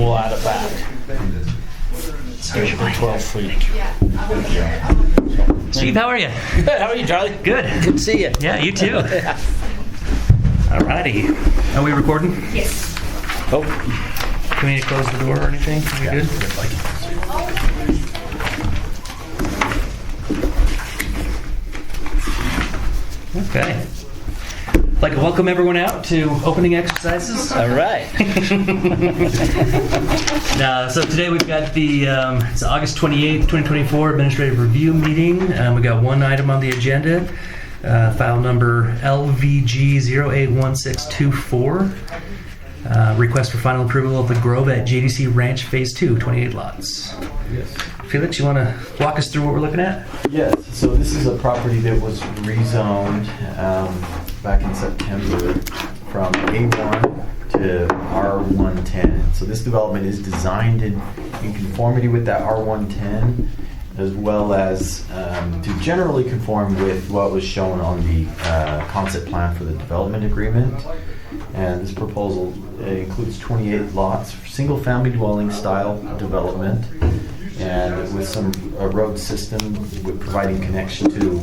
we'll add it back. For 12 feet. Steve, how are you? Good. How are you, Charlie? Good. Good to see you. Yeah, you too. Alrighty. Are we recording? Yes. Oh. Do we need to close the door or anything? Are we good? Okay. I'd like to welcome everyone out to opening exercises. All right. So today we've got the it's August 28th, 2024 administrative review meeting. We got one item on the agenda, file number LVG081624. Request for final approval of the Grove at JDC Ranch Phase 2, 28 lots. Yes. Felix, you want to walk us through what we're looking at? Yes. So this is a property that was rezoned back in September from A1 to R110. So this development is designed in conformity with that R110, as well as to generally conform with what was shown on the concept plan for the development agreement. And this proposal includes 28 lots, single-family dwelling style development, and with some road system with providing connection to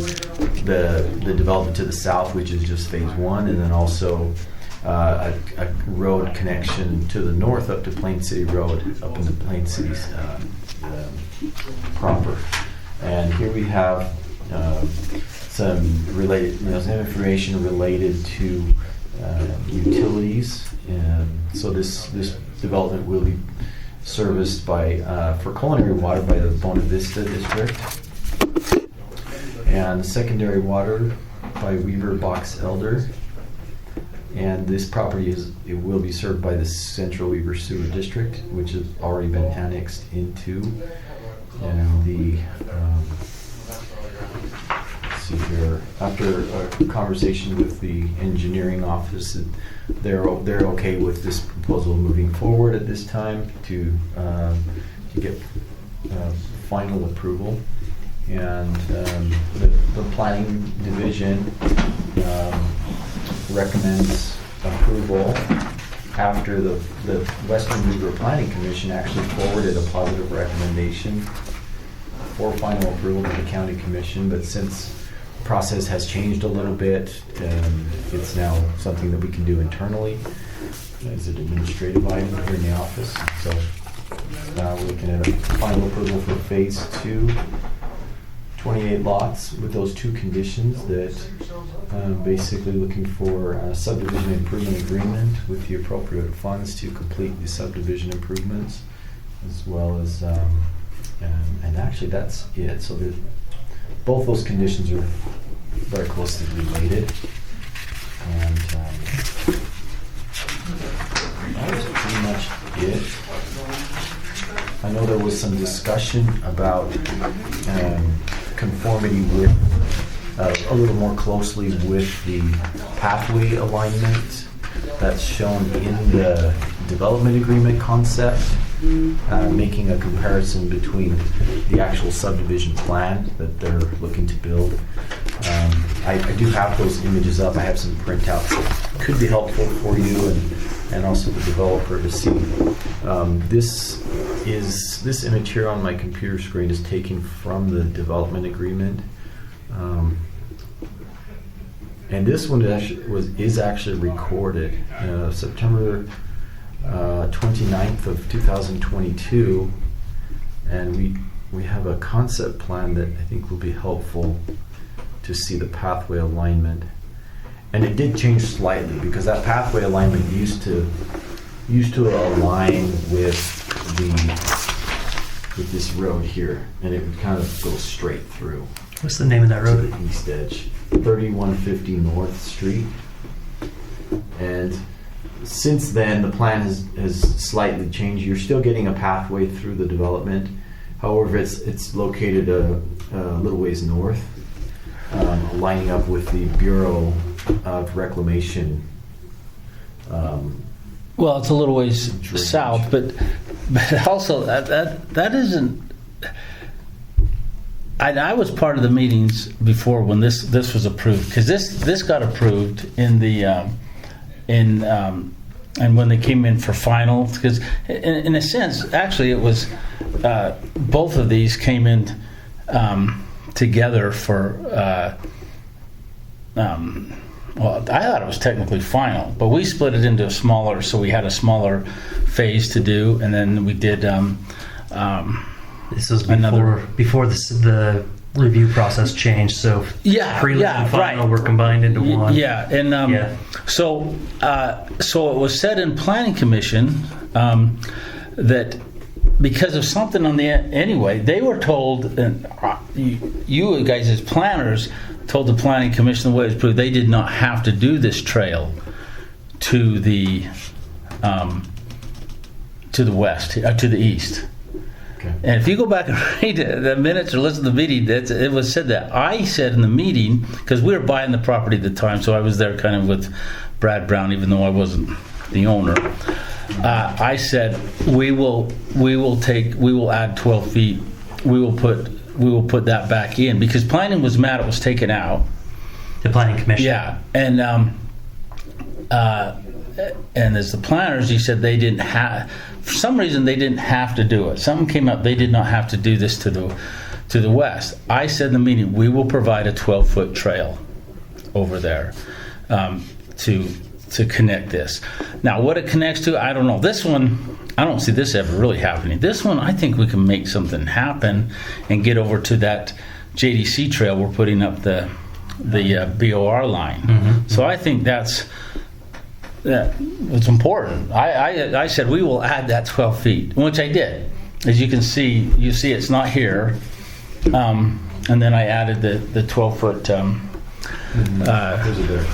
the development to the south, which is just phase 1, and then also a road connection to the north up to Plain City Road, up into Plain City's proper. And here we have some related, some information related to utilities. So this development will be serviced by for culinary water by the Bona Vista district, and secondary water by Weaver Box Elder. And this property will be served by the Central Weaver Sewer District, which has already been annexed into. And the let's see here, after a conversation with the engineering office, they're okay with this proposal moving forward at this time to get final approval. And the planning division recommends approval after the Western Weaver Planning Commission actually forwarded a positive recommendation for final approval to the county commission. But since the process has changed a little bit, it's now something that we can do internally as an administrative item here in the office. So now we're looking at a final approval for phase 2, 28 lots with those two conditions, that basically looking for a subdivision improvement agreement with the appropriate funds to complete the subdivision improvements, as well as and actually that's it. So both those conditions are very closely related, and that was pretty much it. I know there was some discussion about conformity with a little more closely with the pathway alignment that's shown in the development agreement concept, making a comparison between the actual subdivision plan that they're looking to build. I do have those images up. I have some printouts that could be helpful for you and also the developer to see. This image here on my computer screen is taken from the development agreement. And this one is actually recorded September 29th of 2022, and we have a concept plan that I think will be helpful to see the pathway alignment. And it did change slightly, because that pathway alignment used to align with this road here, and it would kind of go straight through. What's the name of that road? To the east edge, 3150 North Street. And since then, the plan has slightly changed. You're still getting a pathway through the development. However, it's located a little ways north, lining up with the Bureau of Reclamation. Well, it's a little ways south, but also that isn't. I was part of the meetings before when this was approved, because this got approved in the and when they came in for final, because in a sense, actually, it was both of these came in together for. Well, I thought it was technically final, but we split it into a smaller, so we had a smaller phase to do, and then we did. This was before the review process changed, so prelim and final were combined into one. Yeah, and so it was said in Planning Commission that because of something on the anyway, they were told, and you guys as planners told the Planning Commission the way it was approved, they did not have to do this trail to the west, to the east. Okay. And if you go back and read the minutes or listen to the meeting, it was said that I said in the meeting, because we were buying the property at the time, so I was there kind of with Brad Brown, even though I wasn't the owner. I said we will add 12 feet. We will put that back in, because planning was mad it was taken out. The Planning Commission. Yeah, and as the planners, he said they didn't have, for some reason they didn't have to do it. Something came up, they did not have to do this to the west. I said in the meeting, we will provide a 12-foot trail over there to connect this. Now, what it connects to, I don't know. This one, I don't see this ever really happening. This one, I think we can make something happen and get over to that JDC trail. We're putting up the BOR line. Mm-hmm. So I think that's it's important. I said we will add that 12 feet, which I did. As you can see, it's not here. And then I added the 12-foot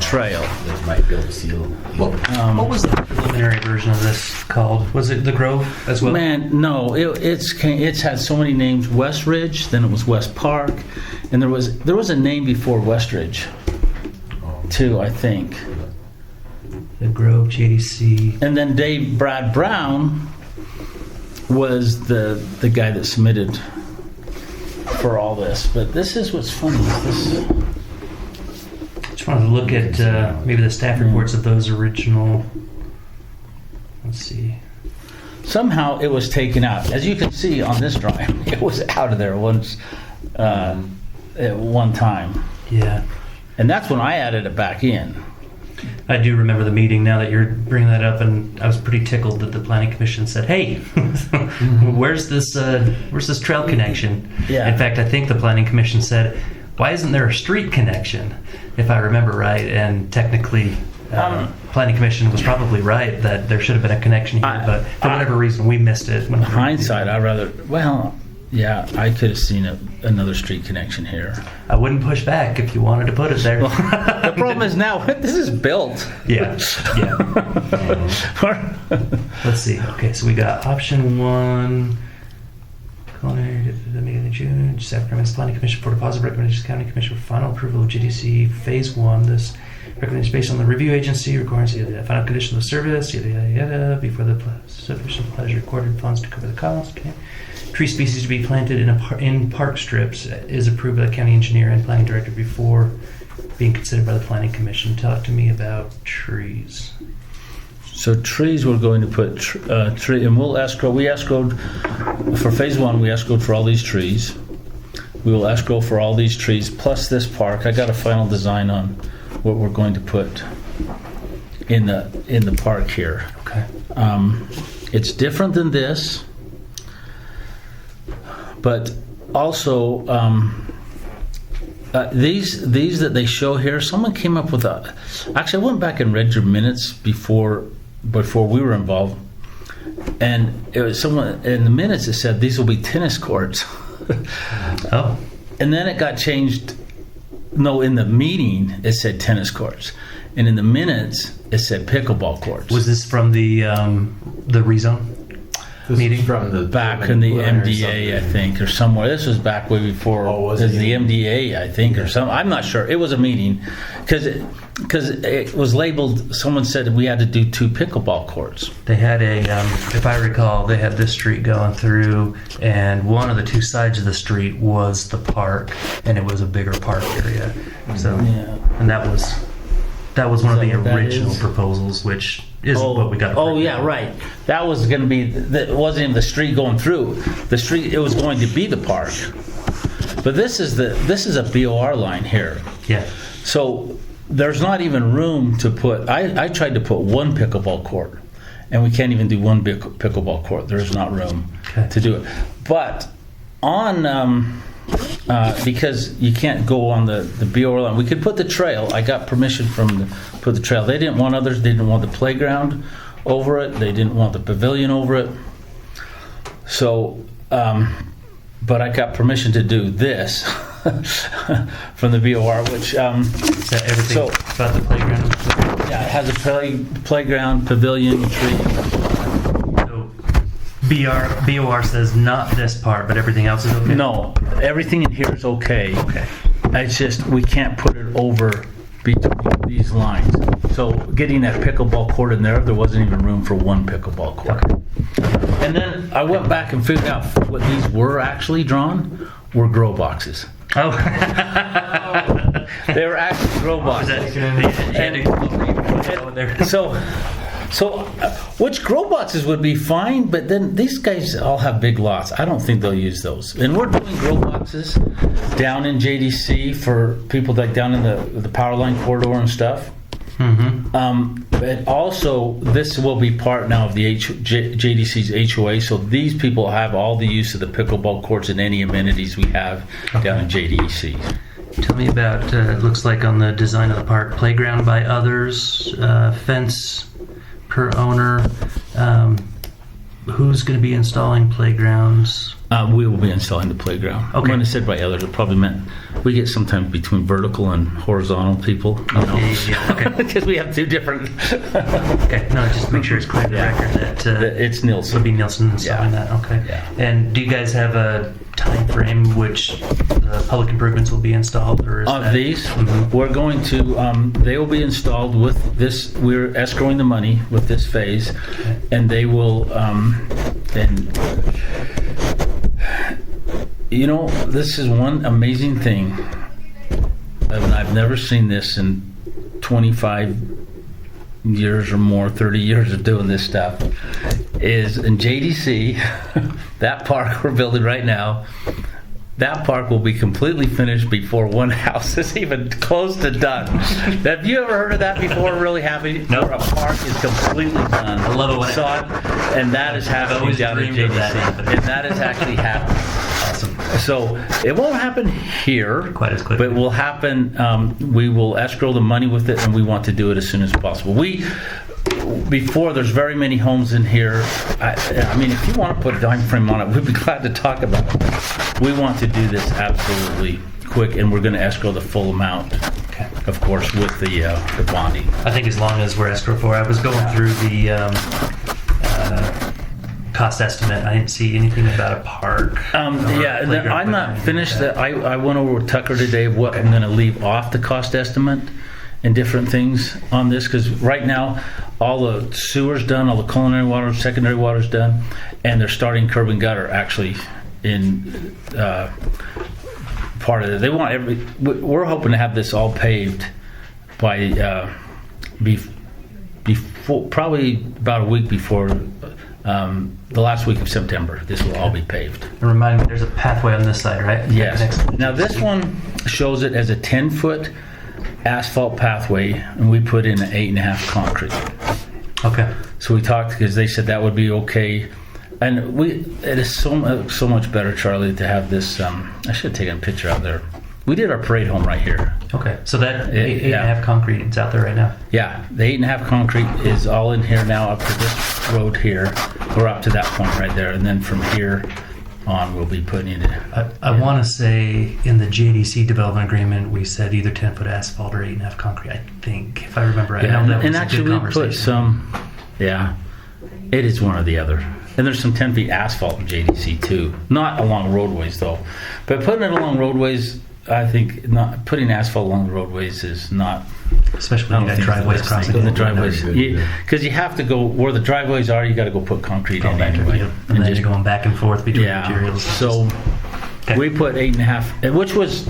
trail. That might be able to seal. What was the preliminary version of this called? Was it the Grove as well? Man, no. It's had so many names. West Ridge, then it was West Park, and there was a name before West Ridge, too, I think. The Grove, JDC. And then Brad Brown was the guy that submitted for all this. But this is what's funny. Just wanted to look at maybe the staff reports of those original. Let's see. Somehow it was taken out. As you can see on this drawing, it was out of there once at one time. Yeah. And that's when I added it back in. I do remember the meeting now that you're bringing that up, and I was pretty tickled that the Planning Commission said, "Hey, where's this trail connection?" Yeah. In fact, I think the Planning Commission said, "Why isn't there a street connection?" If I remember right, and technically, Planning Commission was probably right that there should have been a connection here, but for whatever reason, we missed it. In hindsight, I could have seen another street connection here. I wouldn't push back if you wanted to put it there. The problem is now this is built. Yeah. Let's see. Okay, so we got option 1. Culinary, the meeting in June. Staff recommends Planning Commission for deposit. Recommendations County Commission for final approval of GDC Phase 1. This recommendation based on the review agency requires the final condition of service. Yada before the sufficient pleasure recorded funds to cover the cost. Okay. Tree species to be planted in park strips is approved by the county engineer and planning director before being considered by the Planning Commission. Talk to me about trees. So trees, we're going to put tree, and we'll escrow. We escrowed for Phase 1. We escrowed for all these trees. We will escrow for all these trees plus this park. I got a final design on what we're going to put in the park here. Okay. It's different than this. But also, these that they show here, someone came up with actually, I went back and read your minutes before we were involved, and it was someone in the minutes that said these will be tennis courts. Oh. And then it got changed. No, in the meeting it said tennis courts, and in the minutes it said pickleball courts. Was this from the rezone? Meeting from the back in the MDA, I think, or somewhere. This was back way before. Oh, was it? it? The MDA, I think, or something. I'm not sure. It was a meeting because it was labeled. Someone said we had to do 2 pickleball courts. They had if I recall, they had this street going through, and one of the 2 sides of the street was the park, and it was a bigger park area. So, Yeah. and that was one of the Is that what that original is? proposals, which is what we got. Oh yeah, right. That was going to be. It wasn't even the street going through. The street. It was going to be the park. But this is a BOR line here. Yeah. So there's not even room to put. I tried to put one pickleball court, and we can't even do one pickleball court. There's not room to do it. But on because you can't go on the BOR line, we could put the trail. I got permission put the trail. They didn't want others. They didn't want the playground over it. They didn't want the pavilion over it. So, but I got permission to do this from the BOR, which is that everything about the playground? Yeah, it has a playground, pavilion, tree. So BOR says not this part, but everything else is okay? No, everything in here is okay. Okay. It's just we can't put it over between these lines. So getting that pickleball court in there wasn't even room for one pickleball court. Okay. And then I went back and figured out what these were actually drawn were grow boxes. Oh. They were actually grow boxes. So which grow boxes would be fine, but then these guys all have big lots. I don't think they'll use those. And we're doing grow boxes down in JDC for people like down in the power line corridor and stuff. Mm-hmm. But also, this will be part now of the JDC's HOA, so these people have all the use of the pickleball courts and any amenities we have down in JDC. Tell me about, it looks like on the design of the park, playground by others, fence per owner. Who's going to be installing playgrounds? We will be installing the playground. Okay. When I said by others, it probably meant we get sometimes between vertical and horizontal people. You know? Yeah, okay. Because we have two different. Okay, no, just make sure it's clear to the record that it's Nielsen. would be Nielsen installing that. Okay. Yeah. And do you guys have a time frame which the public improvements will be installed, or is that... These? Mm-hmm. We're going to. They will be installed with this. We're escrowing the money with this phase, Okay. and they will. And you know, this is one amazing thing, and I've never seen this in 25 years or more, 30 years of doing this stuff, is in JDC, that park we're building right now, that park will be completely finished before one house is even close to done. Have you ever heard of that before? Really happy? No. Where a park is completely done. I love it when it happens. And that is happening down in JDC. And that is actually happening. Awesome. So it won't happen here Quite as quickly. but it will happen. We will escrow the money with it, and we want to do it as soon as possible. Before there's very many homes in here. I mean, if you want to put a time frame on it, we'd be glad to talk about it. We want to do this absolutely quick, and we're going to escrow the full amount, Okay. of course, with the bonding. I think as long as we're escrow for, I was going through the cost estimate. I didn't see anything about a park. I'm not finished. I went over with Tucker today what I'm going to leave off the cost estimate and different things on this, because right now all the sewer's done, all the culinary water, secondary water's done, and they're starting curb and gutter actually in part of it. They want we're hoping to have this all paved by before, probably about a week before the last week of September. This will all be paved. And remind me, there's a pathway on this side, right? Yes. Now this one shows it as a 10-foot asphalt pathway, and we put in an 8.5 concrete. Okay. So we talked, because they said that would be okay, and it is so much better, Charlie, to have this. I should have taken a picture out there. We did our parade home right here. Okay. So that 8.5 concrete, it's out there right now. Yeah, the 8.5 concrete is all in here now up to this road here. We're up to that point right there, and then from here on we'll be putting it in. I want to say in the JDC development agreement we said either 10-foot asphalt or 8.5 concrete. I think, if I remember right. Yeah, I know that was and a actually good we put some. Yeah, it is one or the other. And there's some 10 feet asphalt in JDC too. Not along roadways though, but putting it along roadways, I think not putting asphalt along the roadways is not. Especially when you got driveways crossing. The driveways, because you have to go where the driveways are. You got to go put concrete in anyway, and then you're going back and forth between materials. So we put 8.5, which was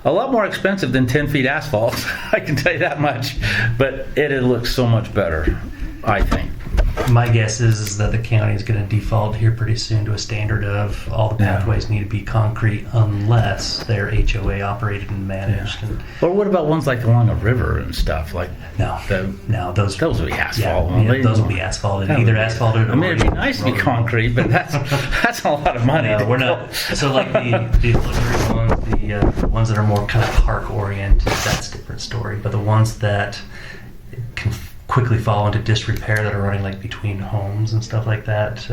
a lot more expensive than 10 feet asphalt. I can tell you that much. But it looks so much better, I think. My guess is that the county is going to default here pretty soon to a standard of all the pathways need to be concrete unless they're HOA operated and managed. Yeah. Or what about ones like along a river and stuff? Like No, those will be asphalt. Yeah, those will be asphalted, either asphalted or. I mean, it'd be nice to be concrete, but that's a lot of money. No, we're not. So like the luxury ones, the ones that are more kind of park oriented, that's a different story. But the ones that can quickly fall into disrepair that are running like between homes and stuff like that,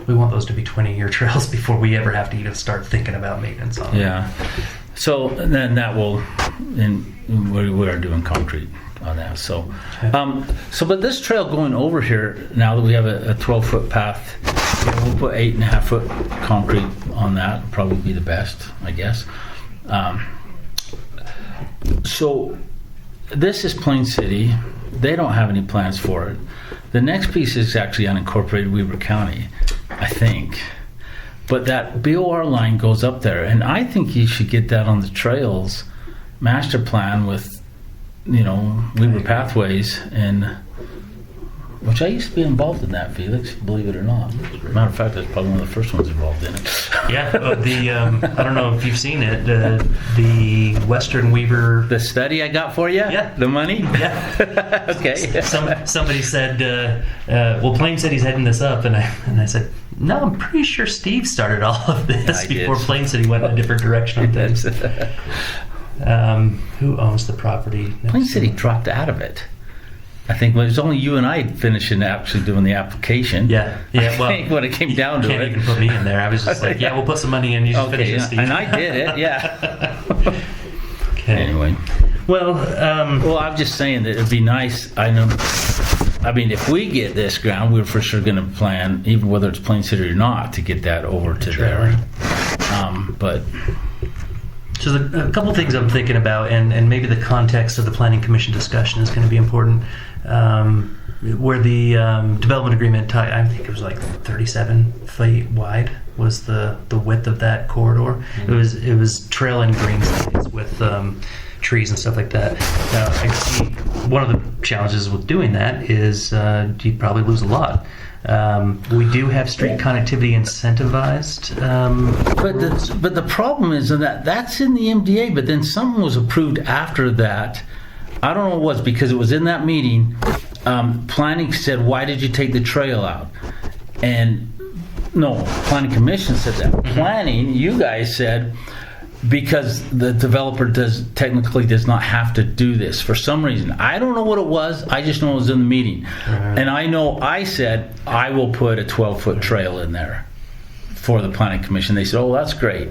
we want those to be 20-year trails before we ever have to even start thinking about maintenance on them. Yeah. So then that will, and we are doing concrete on that. So, but this trail going over here, now that we have a 12-foot path, we'll put 8.5-foot concrete on that. Probably be the best, I guess. So this is Plain City. They don't have any plans for it. The next piece is actually unincorporated Weber County, I think. But that BOR line goes up there, and I think you should get that on the trails master plan with, Weber Pathways, and which I used to be involved in that, Felix, believe it or not. Matter of fact, that's probably one of the first ones involved in it. Yeah, I don't know if you've seen it, the Western Weaver. The study I got for you? Yeah. The money? Yeah. Okay. Somebody said, well, Plain City's heading this up, and I said, no, I'm pretty sure Steve started all of this before Plain City went in a different direction on things. Who owns the property? Plain City dropped out of it. I think it was only you and I finishing actually doing the application. Yeah. Well, I think when it came down to can't it. even put me in there. I was just like, yeah, we'll put some money in. You just finish it, Steve. And I did it, yeah. Okay. Anyway. Well, I'm just saying that it'd be nice. I mean, if we get this ground, we're for sure going to plan, even whether it's Plain City or not, to get that over to there. But. So a couple things I'm thinking about, and maybe the context of the Planning Commission discussion is going to be important. Where the development agreement, I think it was like 37 feet wide was the width of that corridor. Mm-hmm. It was trail and green space with trees and stuff like that. Now, I see one of the challenges with doing that is you'd probably lose a lot. We do have street connectivity incentivized. But the problem is that that's in the MDA, but then something was approved after that. I don't know what it was, because it was in that meeting. Planning said, why did you take the trail out? And no, Planning Commission said that. Mm-hmm. Planning, you guys said, because the developer technically does not have to do this for some reason. I don't know what it was. I just know it was in the meeting. Right. And I know I said I will put a 12-foot trail in there for the Planning Commission. They said, oh, that's great.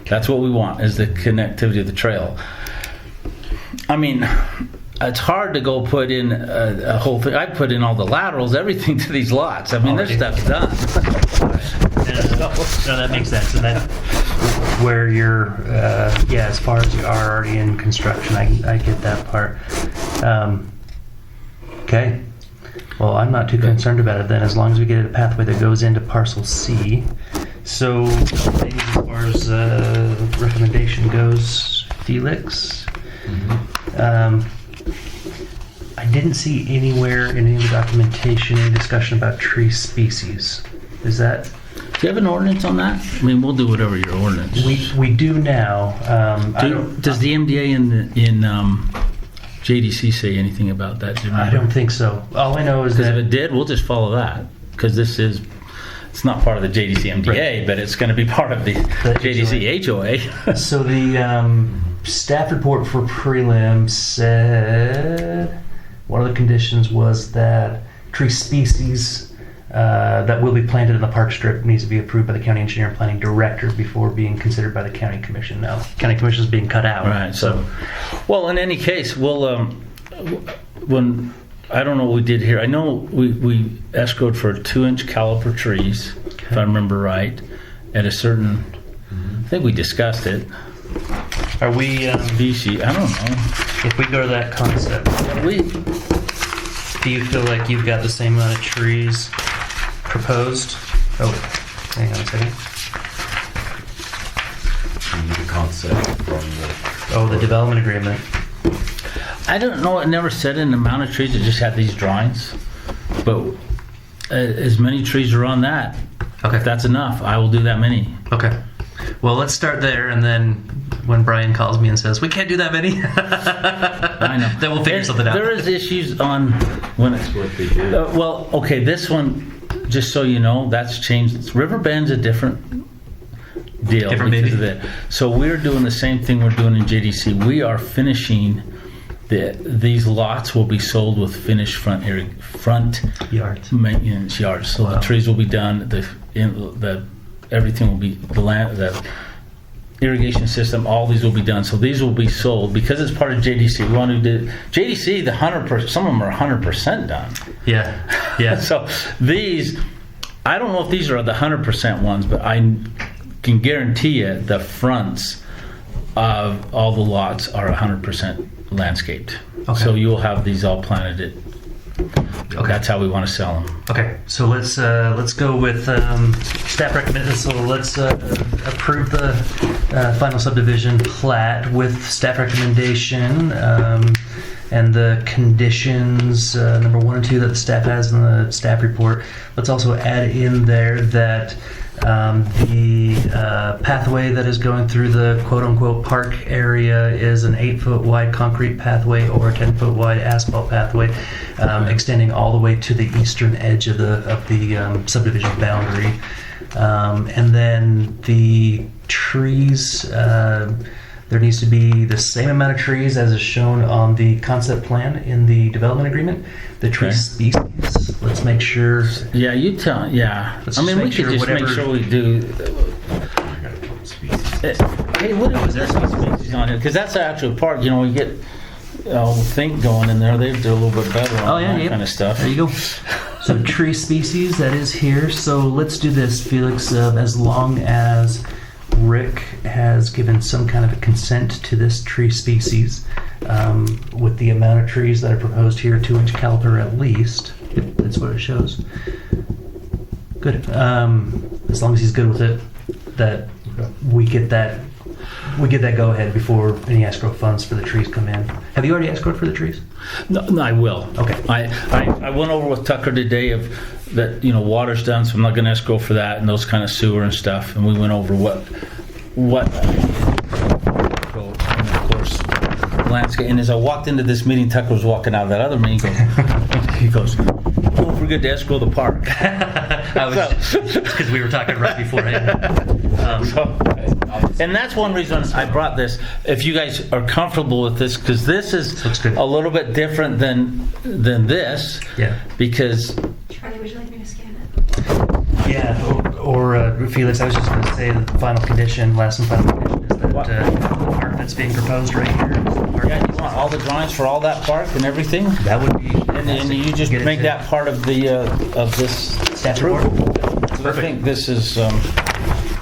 That's what we want, is the connectivity of the trail. I mean, it's hard to go put in a whole thing. I put in all the laterals, everything to these lots. I mean, this stuff's done. No, that makes sense. And that where you're, as far as you are already in construction, I get that part. Okay. Well, I'm not too concerned about it then, as long as we get a pathway that goes into parcel C. So, maybe as far as recommendation goes, Felix. Mm-hmm. I didn't see anywhere in any of the documentation any discussion about tree species. Is that? Do you have an ordinance on that? I mean, we'll do whatever your ordinance. We do now. Does the MDA in JDC say anything about that? I don't think so. All I know is that if it did, we'll just follow that, because it's not part of the JDC MDA, right, but it's going to be part of the JDC HOA. So the staff report for prelim said one of the conditions was that tree species that will be planted in the park strip needs to be approved by the county engineer and planning director before being considered by the county commission. Now, county commission is being cut out. Right. So, well, in any case, we'll when I don't know what we did here. I know we escrowed for 2-inch caliper trees, if I remember right, at a certain. I think we discussed it. Are we species? I don't know. If we go to that concept, do you feel like you've got the same amount of trees proposed? Oh, hang on a second. You need a concept from the Oh, the development agreement. I don't know, it never said an amount of trees, it just had these drawings. But as many trees are on that, Okay. if that's enough, I will do that many. Okay. Well, let's start there, and then when Brian calls me and says, we can't do that many, I know. then we'll figure something out. There is issues on when That's what they do. well, okay, this one, just so you know, that's changed. Riverbend's a different deal. Different because baby. of that. So we're doing the same thing we're doing in JDC. We are finishing these lots will be sold with finished front Yards. maintenance yards. So Wow. the trees will be done. The everything will be the land, the irrigation system. All these will be done. So these will be sold because it's part of JDC. We want to do JDC. The 100%. Some of them are 100% done. Yeah. Yeah. So these, I don't know if these are the 100% ones, but I can guarantee you the fronts of all the lots are 100% landscaped. Okay. So you'll have these all planted. Okay. That's how we want to sell them. Okay, so let's go with staff recommendation. So let's approve the final subdivision plat with staff recommendation and the conditions number 1 and 2 that the staff has in the staff report. Let's also add in there that the pathway that is going through the quote-unquote park area is an 8-foot wide concrete pathway or a 10-foot wide asphalt pathway, extending all the way to the eastern edge of the subdivision boundary. And then the trees, there needs to be the same amount of trees as is shown on the concept plan in the development agreement. The tree Okay. species, let's make sure. Yeah, you tell. Yeah, Let's I mean, just we make could sure just make whatever- sure we do. Hey, what is there some species on here? Because that's the actual park. You know, we get think going in there. They do a little bit better on that kind of stuff. There you go. So tree species, that is here. So let's do this, Felix. As long as Rick has given some kind of a consent to this tree species, with the amount of trees that are proposed here, 2-inch caliper at least. Yep, that's what it shows. Good. As long as he's good with it, that we get that go ahead before any escrow funds for the trees come in. Have you already escrowed for the trees? No, I will. Okay. I went over with Tucker today of that. You know, water's done, so I'm not going to escrow for that and those kind of sewer and stuff. And we went over what. And of course, landscape. And as I walked into this meeting, Tucker was walking out of that other meeting. He goes, "Don't forget to escrow the park." Because we were talking right beforehand. And that's one reason I brought this. If you guys are comfortable with this, because this is Looks good. a little bit different than this. Yeah. Because Charlie, would you like me to scan it? Yeah, or Felix, I was just going to say that the final condition, last and final condition, is that the park that's being proposed right here. Is the park yeah, you want all the drawings for all that park and everything, that would be. and you just Get it make to that part of the of this staff report. I think this is.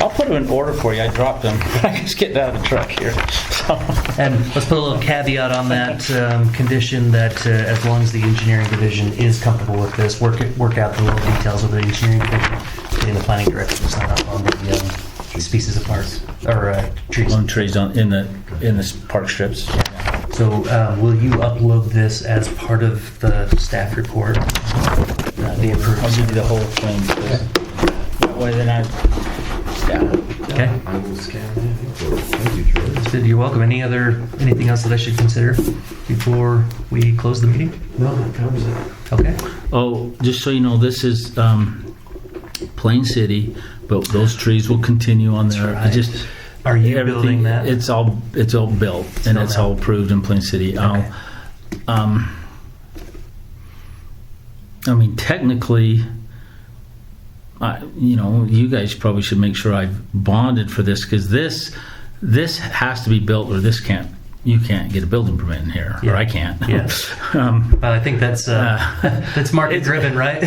I'll put them in order for you. I dropped them. I just getting out of the truck here. So. And let's put a little caveat on that condition that as long as the engineering division is comfortable with this, work out the little details of the engineering division in the planning director to sign up on the species of parks or trees. On trees in the park strips. So will you upload this as part of the staff report? The approved. I'll give you the whole thing. That way, then yeah. Okay. I will scan it. Thank you, Charlie. That's good. You're welcome. Anything else that I should consider before we close the meeting? No, that covers it. Okay. Oh, just so you know, this is Plain City, but those trees will continue on there. That's right. Just Are you everything- building that? It's all built and built it's out. all approved in Plain City. Okay. I mean, technically, you guys probably should make sure I've bonded for this because this has to be built or you can't get a building permit in here, Yeah. or I can't. Yeah. Well, I think that's market driven, right?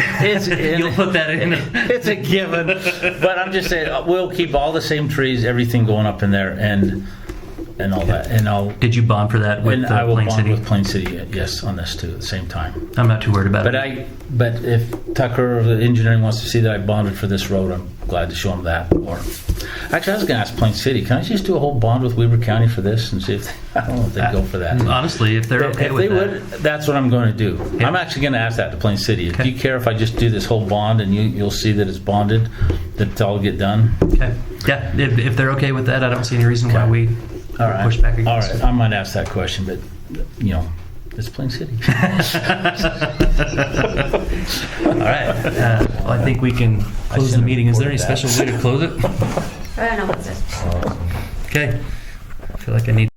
You'll put that in. It's a given, but I'm just saying we'll keep all the same trees, everything going up in there, and and all that. And Did you bond for that with I will Plain bond City? with Plain City, yes, on this too, at the same time. I'm not too worried about But it. but if Tucker or the engineering wants to see that I bonded for this road, I'm glad to show him that. Or actually, I was going to ask Plain City, can I just do a whole bond with Weber County for this and see if I don't know if they go for that. Honestly, if they're okay If with they that. would, that's what I'm going to do. Okay. I'm actually going to ask that to Plain City. If Okay. you care if I just do this whole bond and you'll see that it's bonded, that it's all get done. Okay. Yeah, if they're okay with that, I don't see any reason why we All right. push back All against right. it. I might ask that question, but it's Plain City. All right. Well, I think we can close the should've meeting. Is there any recorded special way to close it? I don't know what it says. Okay. I feel like I need